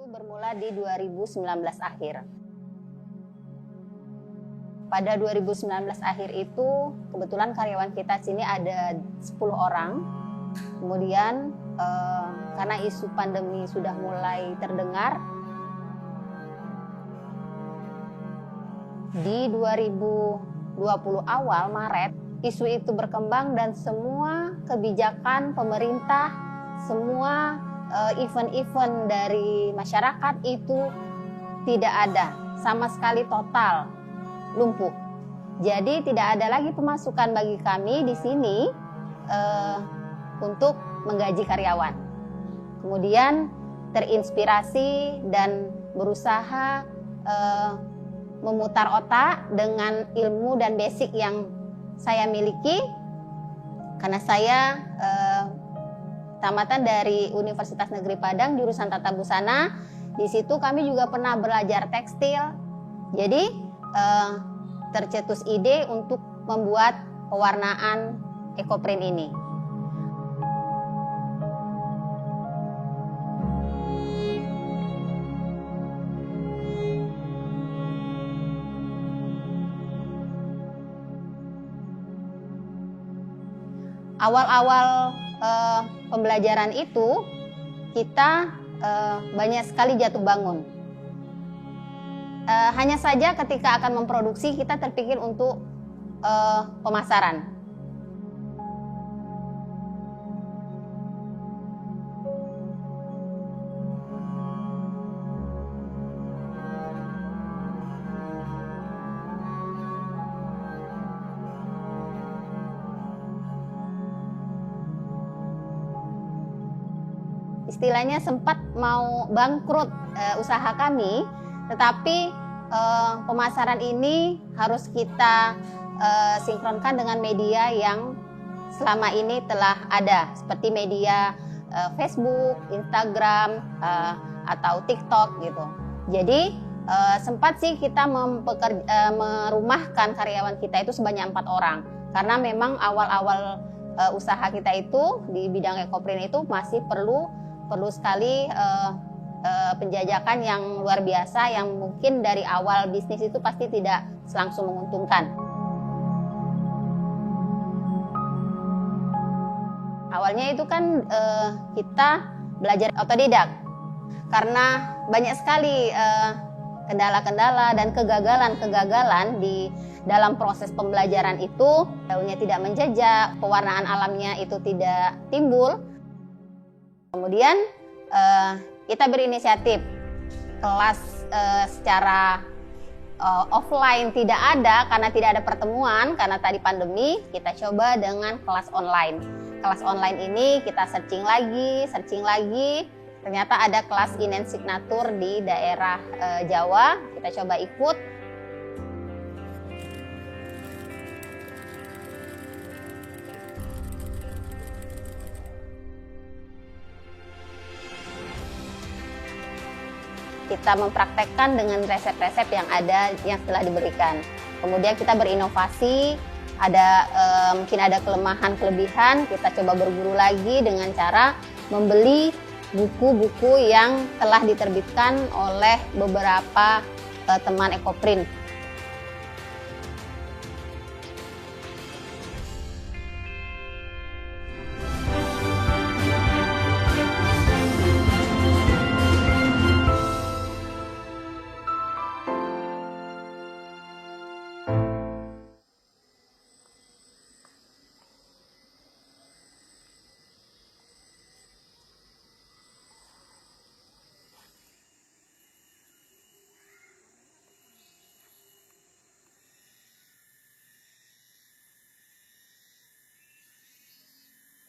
bermula di 2019 akhir. Pada 2019 akhir itu kebetulan karyawan kita sini ada 10 orang. Kemudian karena isu pandemi sudah mulai terdengar, di 2020 awal Maret isu itu berkembang dan semua kebijakan pemerintah, semua event-event dari masyarakat itu tidak ada, sama sekali total lumpuh. Jadi tidak ada lagi pemasukan bagi kami di sini untuk menggaji karyawan. Kemudian terinspirasi dan berusaha memutar otak dengan ilmu dan basic yang saya miliki, karena saya tamatan dari Universitas Negeri Padang jurusan Tata Busana. Di situ kami juga pernah belajar tekstil. Jadi tercetus ide untuk membuat pewarnaan ekoprint ini. Awal-awal pembelajaran itu kita banyak sekali jatuh bangun. Hanya saja ketika akan memproduksi kita terpikir untuk pemasaran. Istilahnya sempat mau bangkrut usaha kami, tetapi pemasaran ini harus kita sinkronkan dengan media yang selama ini telah ada, seperti media Facebook, Instagram, atau TikTok gitu. Jadi sempat sih kita merumahkan karyawan kita itu sebanyak 4 orang, karena memang awal-awal usaha kita itu di bidang ekoprint itu masih perlu sekali penjajakan yang luar biasa, yang mungkin dari awal bisnis itu pasti tidak langsung menguntungkan. Awalnya itu kan kita belajar otodidak, karena banyak sekali kendala-kendala dan kegagalan di dalam proses pembelajaran itu. Daunnya tidak menjejak, pewarnaan alamnya itu tidak timbul. Kemudian kita berinisiatif kelas secara offline tidak ada karena tidak ada pertemuan, karena tadi pandemi. Kita coba dengan kelas online. Kelas online ini kita searching lagi. Ternyata ada kelas Inen Signature di daerah Jawa. Kita coba ikut. Kita mempraktekkan dengan resep-resep yang ada, yang telah diberikan. Kemudian kita berinovasi, mungkin ada kelemahan-kelebihan, kita coba berguru lagi dengan cara membeli buku-buku yang telah diterbitkan oleh beberapa teman ekoprint.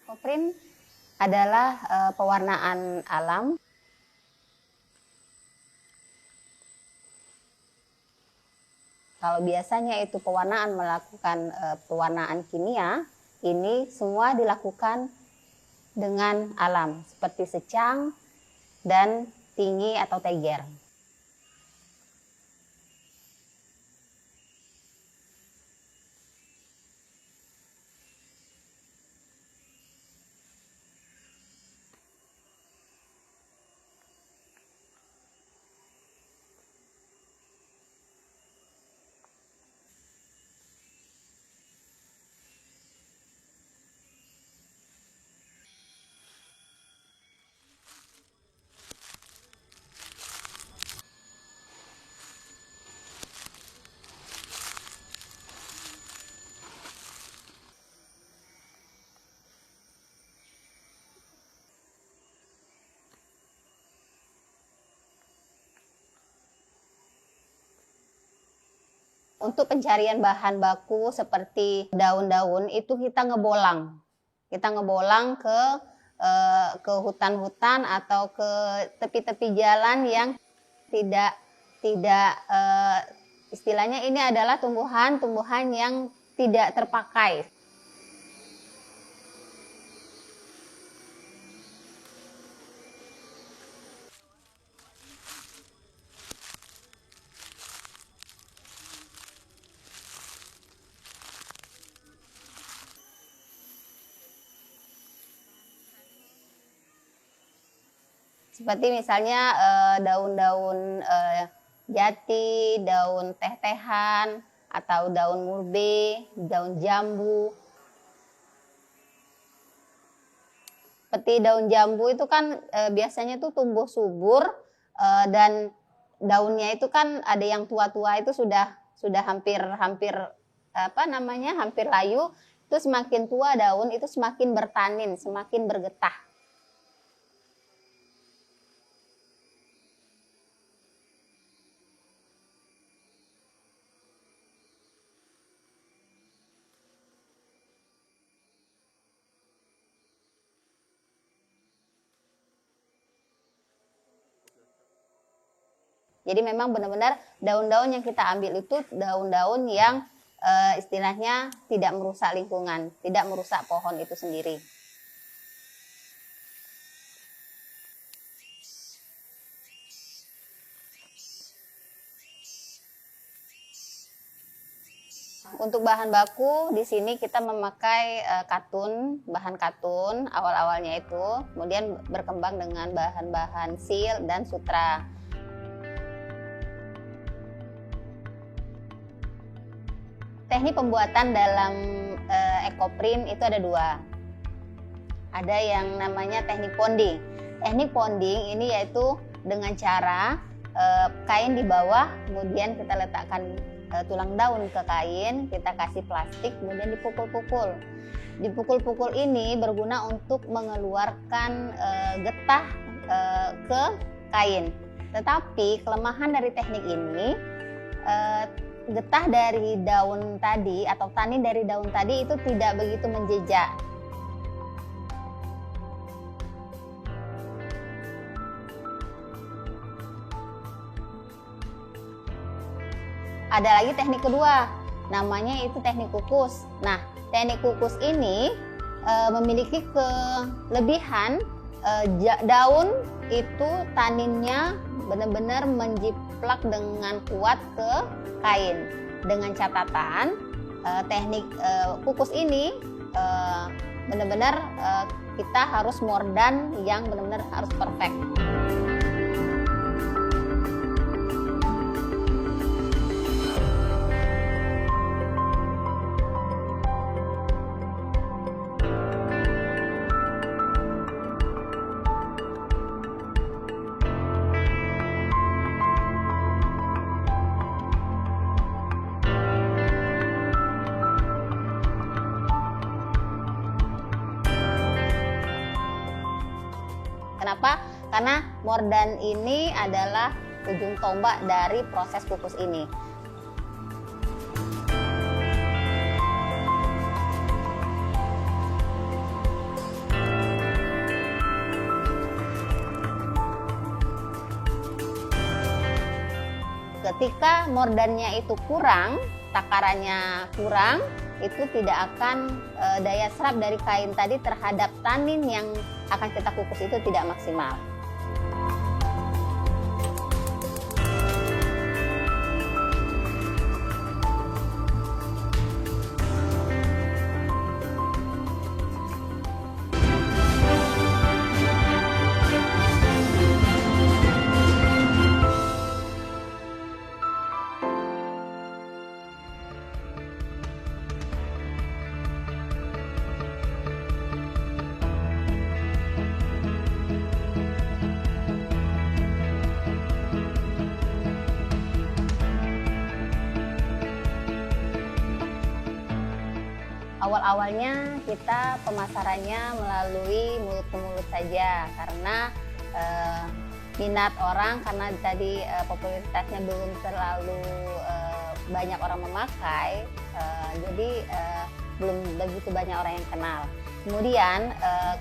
Ekoprint adalah pewarnaan alam. Kalau biasanya itu pewarnaan melakukan pewarnaan kimia, ini semua dilakukan dengan alam, seperti secang dan tinggi atau teger. Untuk pencarian bahan baku seperti daun-daun itu kita ngebolang. Kita ngebolang ke hutan-hutan atau ke tepi-tepi jalan yang tidak istilahnya ini adalah tumbuhan yang tidak terpakai. Seperti misalnya daun-daun jati, daun teh-tehan, atau daun murbe, daun jambu. Seperti daun jambu itu kan biasanya tuh tumbuh subur dan daunnya itu kan ada yang tua-tua itu sudah hampir hampir layu. Itu semakin tua daun itu semakin bertanin, semakin bergetah. Jadi memang benar-benar daun-daun yang kita ambil itu daun-daun yang istilahnya tidak merusak lingkungan, tidak merusak pohon itu sendiri. Untuk bahan baku di sini kita memakai katun, bahan katun awal-awalnya itu, kemudian berkembang dengan bahan-bahan sil dan sutra. Teknik pembuatan dalam ekoprint itu ada dua. Ada yang namanya teknik ponding. Teknik ponding ini yaitu dengan cara kain di bawah, kemudian kita letakkan tulang daun ke kain, kita kasih plastik, kemudian dipukul-pukul. Dipukul-pukul ini berguna untuk mengeluarkan getah ke kain. Tetapi kelemahan dari teknik ini, getah dari daun tadi atau tanin dari daun tadi itu tidak begitu menjejak. Ada lagi teknik kedua, namanya itu teknik kukus. Nah, teknik kukus ini memiliki kelebihan daun itu taninnya benar-benar menjiplak dengan kuat ke kain. Dengan catatan teknik kukus ini benar-benar kita harus mordan yang benar-benar harus perfect. Kenapa? Karena mordan ini adalah ujung tombak dari proses kukus ini. Ketika mordannya itu kurang, takarannya kurang, itu tidak akan daya serap dari kain tadi terhadap tanin yang akan kita kukus itu tidak maksimal. Awal-awalnya kita pemasarannya melalui mulut ke mulut saja karena minat orang karena tadi popularitasnya belum terlalu banyak orang memakai, jadi belum begitu banyak orang yang kenal. Kemudian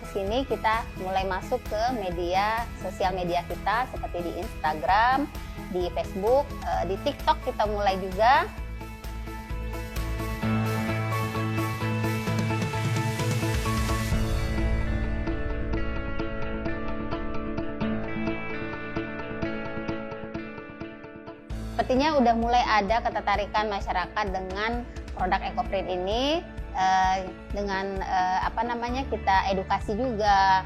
kesini kita mulai masuk ke media sosial media kita seperti di Instagram, di Facebook, di TikTok kita mulai juga. Sepertinya udah mulai ada ketertarikan masyarakat dengan produk EcoPrint ini. Dengan kita edukasi juga,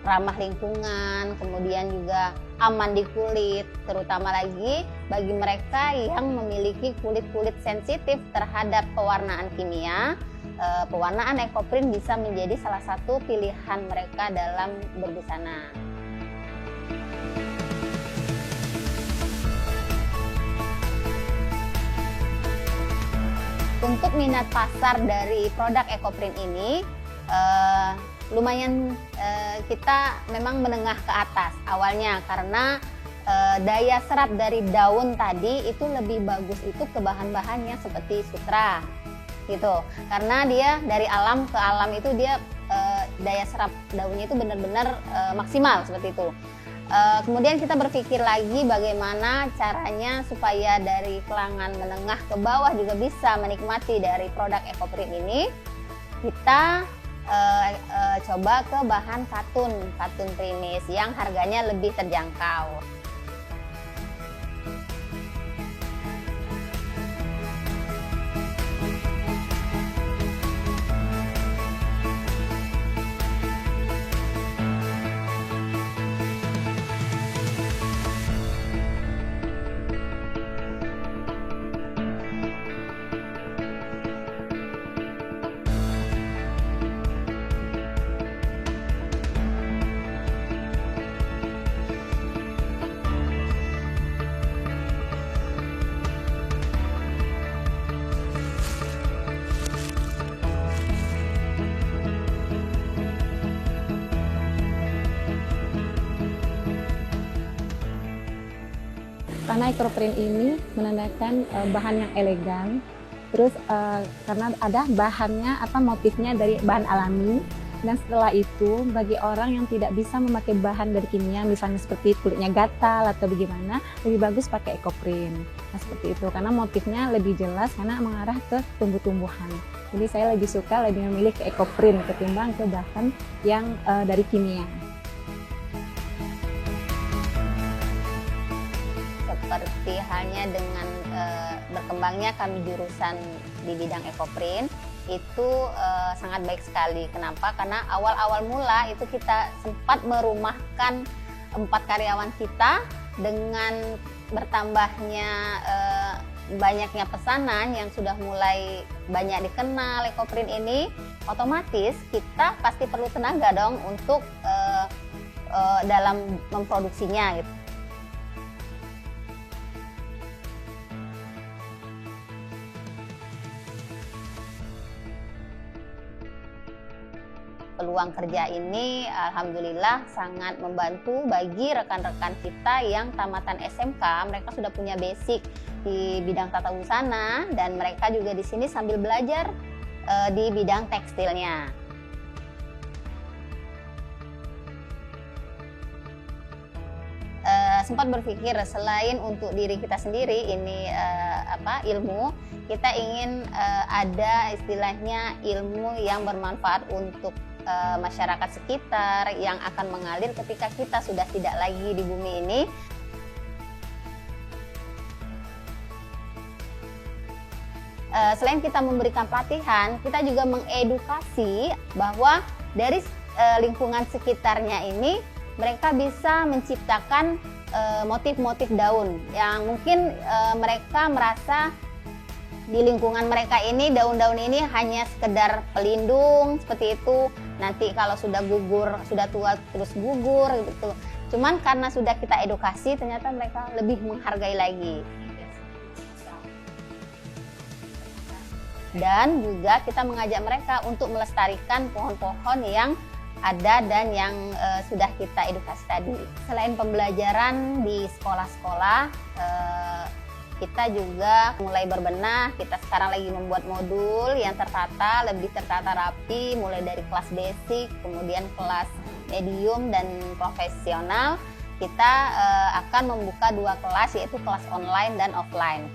ramah lingkungan, kemudian juga aman di kulit, terutama lagi bagi mereka yang memiliki kulit-kulit sensitif terhadap pewarnaan kimia. Pewarnaan EcoPrint bisa menjadi salah satu pilihan mereka dalam berbusana. Untuk minat pasar dari produk EcoPrint ini lumayan kita memang menengah ke atas awalnya, karena daya serap dari daun tadi itu lebih bagus itu ke bahan-bahannya seperti sutra gitu, karena dia dari alam ke alam itu dia daya serap daunnya itu benar-benar maksimal seperti itu. Kemudian kita berpikir lagi bagaimana caranya supaya dari kalangan menengah ke bawah juga bisa menikmati dari produk EcoPrint ini. Kita coba ke bahan katun primis yang harganya lebih terjangkau. Karena EcoPrint ini menandakan bahan yang elegan, terus karena ada bahannya atau motifnya dari bahan alami, dan setelah itu bagi orang yang tidak bisa memakai bahan dari kimia, misalnya seperti kulitnya gatal atau bagaimana, lebih bagus pakai EcoPrint. Nah, seperti itu, karena motifnya lebih jelas karena mengarah ke tumbuh-tumbuhan. Jadi saya lebih suka lebih memilih ke EcoPrint ketimbang ke bahan yang dari kimia. Seperti halnya dengan berkembangnya kami jurusan di bidang EcoPrint itu sangat baik sekali. Kenapa? Karena awal-awal mula itu kita sempat merumahkan 4 karyawan kita. Dengan bertambahnya banyaknya pesanan yang sudah mulai banyak dikenal EcoPrint ini, otomatis kita pasti perlu tenaga dong untuk dalam memproduksinya gitu. Peluang kerja ini alhamdulillah sangat membantu bagi rekan-rekan kita yang tamatan SMK. Mereka sudah punya basic di bidang tata busana dan mereka juga di sini sambil belajar di bidang tekstilnya. Sempat berpikir selain untuk diri kita sendiri ini ilmu, kita ingin ada istilahnya ilmu yang bermanfaat untuk masyarakat sekitar yang akan mengalir ketika kita sudah tidak lagi di bumi ini. Selain kita memberikan pelatihan, kita juga mengedukasi bahwa dari lingkungan sekitarnya ini mereka bisa menciptakan motif-motif daun yang mungkin mereka merasa di lingkungan mereka ini daun-daun ini hanya sekedar pelindung seperti itu. Nanti kalau sudah gugur, sudah tua terus gugur gitu. Cuman karena sudah kita edukasi, ternyata mereka lebih menghargai lagi. Dan juga kita mengajak mereka untuk melestarikan pohon-pohon yang ada dan yang sudah kita edukasi tadi. Selain pembelajaran di sekolah-sekolah, kita juga mulai berbenah. Kita sekarang lagi membuat modul yang tertata, lebih tertata rapi, mulai dari kelas basic, kemudian kelas medium dan profesional. Kita akan membuka 2 kelas, yaitu kelas online dan offline.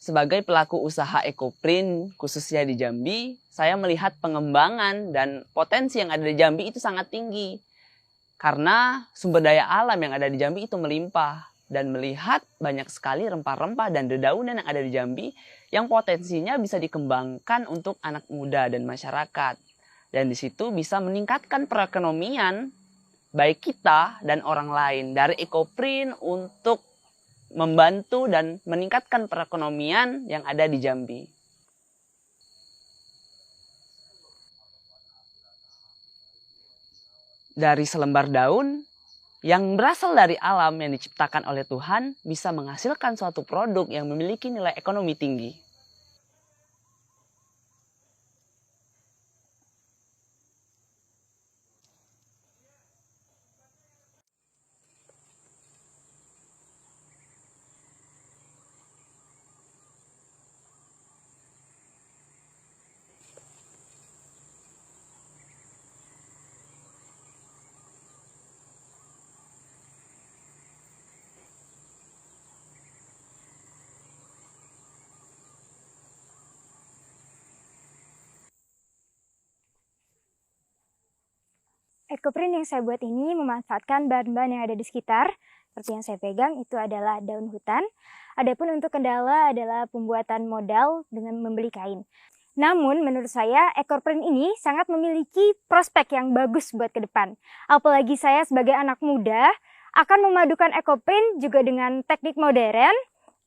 Sebagai pelaku usaha ekoprint khususnya di Jambi, saya melihat pengembangan dan potensi yang ada di Jambi itu sangat tinggi. Karena sumber daya alam yang ada di Jambi itu melimpah. Dan melihat banyak sekali rempah-rempah dan dedaunan yang ada di Jambi yang potensinya bisa dikembangkan untuk anak muda dan masyarakat. Dan di situ bisa meningkatkan perekonomian baik kita dan orang lain dari ekoprint untuk membantu dan meningkatkan perekonomian yang ada di Jambi. Dari selembar daun yang berasal dari alam yang diciptakan oleh Tuhan bisa menghasilkan suatu produk yang memiliki nilai ekonomi tinggi. Ekoprint yang saya buat ini memanfaatkan bahan-bahan yang ada di sekitar. Seperti yang saya pegang itu adalah daun hutan. Adapun untuk kendala adalah pembuatan modal dengan membeli kain. Namun menurut saya ekoprint ini sangat memiliki prospek yang bagus buat ke depan. Apalagi saya sebagai anak muda akan memadukan ekoprint juga dengan teknik modern,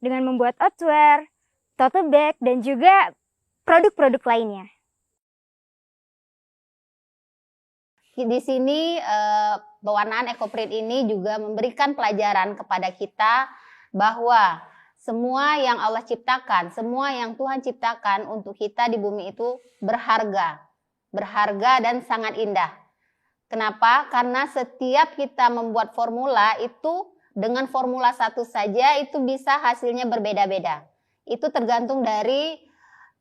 dengan membuat outwear, tote bag, dan juga produk-produk lainnya. Di sini pewarnaan ekoprint ini juga memberikan pelajaran kepada kita bahwa semua yang Allah ciptakan, semua yang Tuhan ciptakan untuk kita di bumi itu berharga dan sangat indah. Kenapa? Karena setiap kita membuat formula itu dengan formula satu saja itu bisa hasilnya berbeda-beda. Itu tergantung dari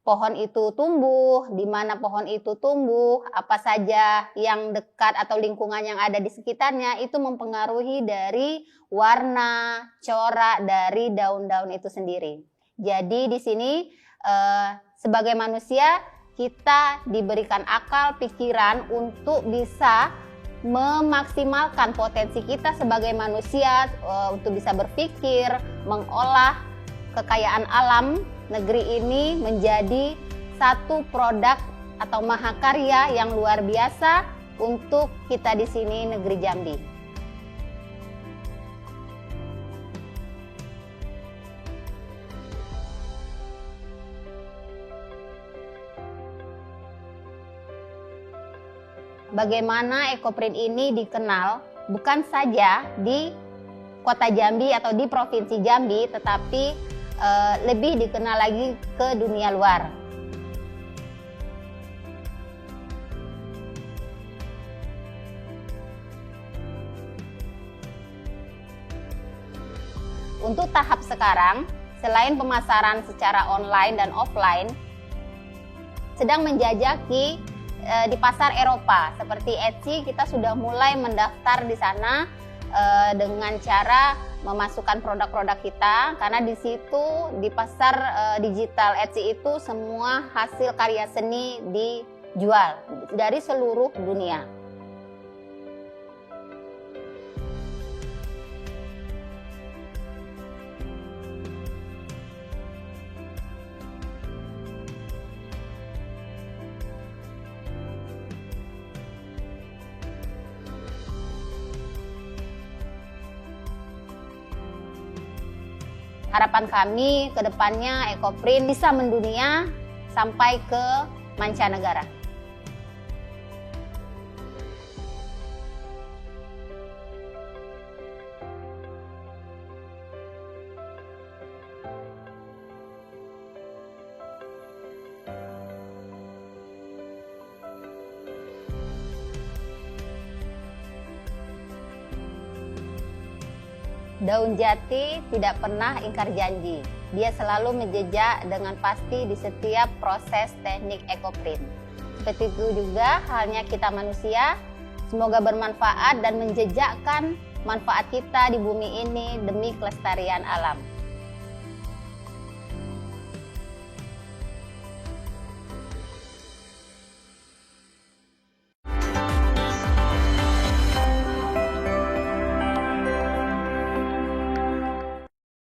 pohon itu tumbuh, di mana pohon itu tumbuh, apa saja yang dekat atau lingkungan yang ada di sekitarnya itu mempengaruhi dari warna, corak dari daun-daun itu sendiri. Jadi di sini sebagai manusia kita diberikan akal, pikiran untuk bisa memaksimalkan potensi kita sebagai manusia untuk bisa berpikir, mengolah kekayaan alam negeri ini menjadi satu produk atau mahakarya yang luar biasa untuk kita di sini negeri Jambi. Bagaimana ekoprint ini dikenal bukan saja di Kota Jambi atau di Provinsi Jambi, tetapi lebih dikenal lagi ke dunia luar. Untuk tahap sekarang, selain pemasaran secara online dan offline, sedang menjajaki di pasar Eropa. Seperti Etsy, kita sudah mulai mendaftar di sana dengan cara memasukkan produk-produk kita, karena di situ di pasar digital Etsy itu semua hasil karya seni dijual dari seluruh dunia. Harapan kami ke depannya ekoprint bisa mendunia sampai ke mancanegara. Daun jati tidak pernah ingkar janji. Dia selalu menjejak dengan pasti di setiap proses teknik ekoprint. Seperti itu juga halnya kita manusia. Semoga bermanfaat dan menjejakkan manfaat kita di bumi ini demi kelestarian alam.